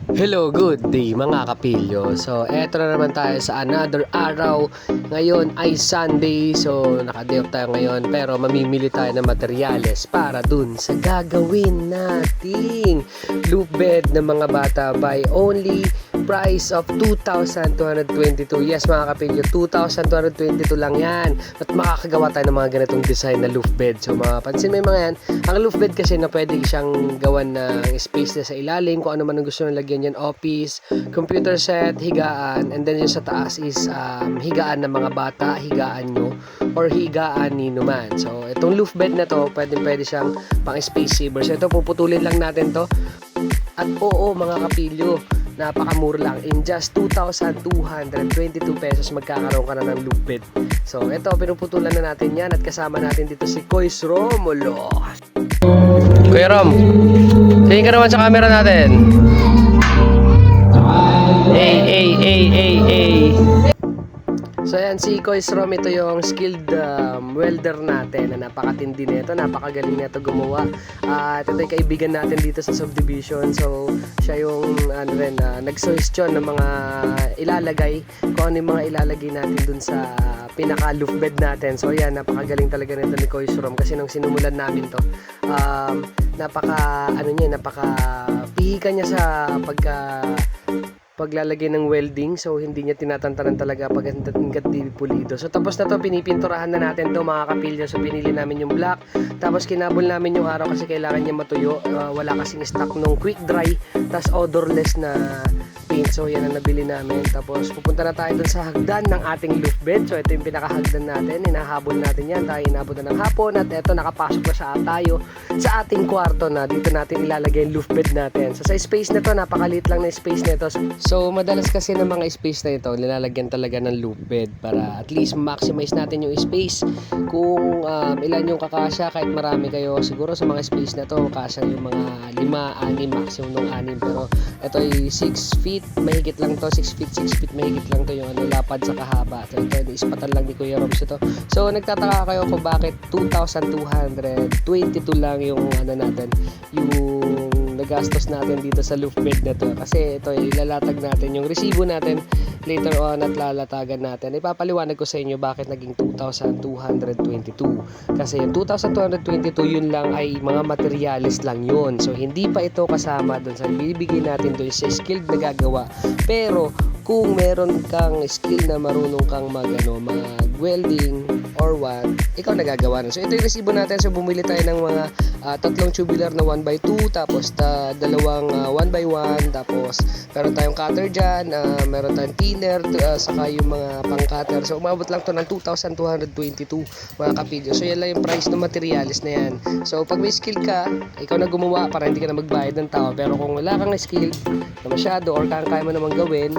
Hello, good day mga kapilyo. So, eto na naman tayo sa another araw. Ngayon ay Sunday. So, naka-day off tayo ngayon. Pero mamimili tayo ng materyales para dun sa gagawin nating loop bed ng mga bata by only price of 2,222. Yes mga kapilyo, 2,222 lang yan. At makakagawa tayo ng mga ganitong design na loop bed. So, mapapansin mo yung mga yan. Ang loop bed kasi na pwede siyang gawan ng space na sa ilalim. Kung ano man ang gusto nyo lagyan yan, office, computer set, higaan, and then yung sa taas is higaan ng mga bata, higaan nyo, or higaan nino man. So, itong loop bed na to, pwede siyang pang space saver. So, ito, puputulin lang natin to. At oo, mga kapilyo, napakamura lang. In just 2,222 pesos, magkakaroon ka na ng loop bed. So, ito, pinuputulan na natin yan at kasama natin dito si Kois Romulo. Kuya Rom, tingin ka naman sa camera natin. Hey. So yan, si Kois Rom, ito yung skilled welder natin na napakatindi nito, napakagaling nito gumawa. At ito yung kaibigan natin dito sa subdivision. So siya yung nag-suggestion ng mga ilalagay, kung ano yung mga ilalagay natin dun sa pinaka loop bed natin. So yan, napakagaling talaga nito ni Kois Rom kasi nung sinumulan namin to, napaka pihika niya sa paglalagay ng welding. So hindi niya tinatantanan talaga pag hanggat di pulido. So tapos na to, pinipinturahan na natin to mga kapilyo. So pinili namin yung black, tapos kinabol namin yung araw kasi kailangan niya matuyo. Wala kasing stock nung quick dry, tas odorless na paint. So yan ang nabili namin. Tapos pupunta na tayo dun sa hagdan ng ating loop bed. So ito yung pinakahagdan natin, hinahabol natin yan. Tayo inabot na ng hapon at eto, nakapasok na siya tayo sa ating kwarto na dito natin ilalagay yung loop bed natin. So sa space na to, napakaliit lang na space na ito. So madalas kasi ng mga space na ito, nilalagyan talaga ng loop bed para at least maximize natin yung space. Kung ilan yung kakasya, kahit marami kayo, siguro sa mga space na to, kasya yung mga 5, 6, maximum ng 6. Pero ito ay 6 feet, mahigit lang to, 6 feet mahigit lang to yung lapad sa kahaba. So ito, ispatan lang ni Kuya Roms ito. So nagtataka kayo kung bakit 2,222 lang yung natin, yung nagastos natin dito sa loop bed na to. Kasi ito, ilalatag natin yung resibo natin later on at lalatagan natin. Ipapaliwanag ko sa inyo bakit naging 2,222. Kasi yung 2,222 yun lang ay mga materyales lang yun. So hindi pa ito kasama doon sa bibigay natin doon sa skilled na gagawa. Pero kung meron kang skill na marunong kang mag-welding or what, ikaw nagagawa nun. So ito yung resibo natin. So bumili tayo ng mga tatlong tubular na 1x2, tapos dalawang 1x1, tapos meron tayong cutter dyan, meron tayong thinner, saka yung mga pang-cutter. So umabot lang to ng 2,222 mga kapilyo. So yan lang yung price ng materials na yan. So pag may skill ka, ikaw na gumawa para hindi ka na magbayad ng tao. Pero kung wala kang skill na masyado or kaya mo namang gawin,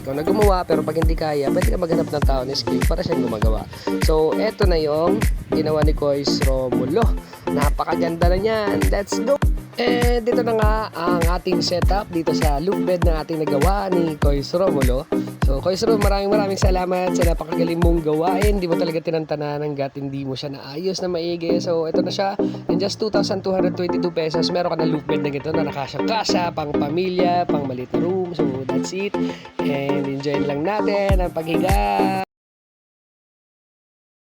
ikaw na gumawa, pero pag hindi kaya, pwede ka maghanap ng tao na skill para siyang gumagawa. So eto na yung ginawa ni Kois Romulo. Napakaganda na niyan. Let's go! Dito na nga ang ating setup dito sa loop bed na ating nagawa ni Kois Romulo. So Kois Romulo, maraming salamat sa napakagaling mong gawain. Hindi mo talaga tinantanan hanggat hindi mo siya naayos na maigi. So ito na siya. In just 2,222 pesos, meron ka na loop bed na gito na nakasya-kasya, pang pamilya, pang maliit na room. So that's it. And enjoy lang natin ang paghiga.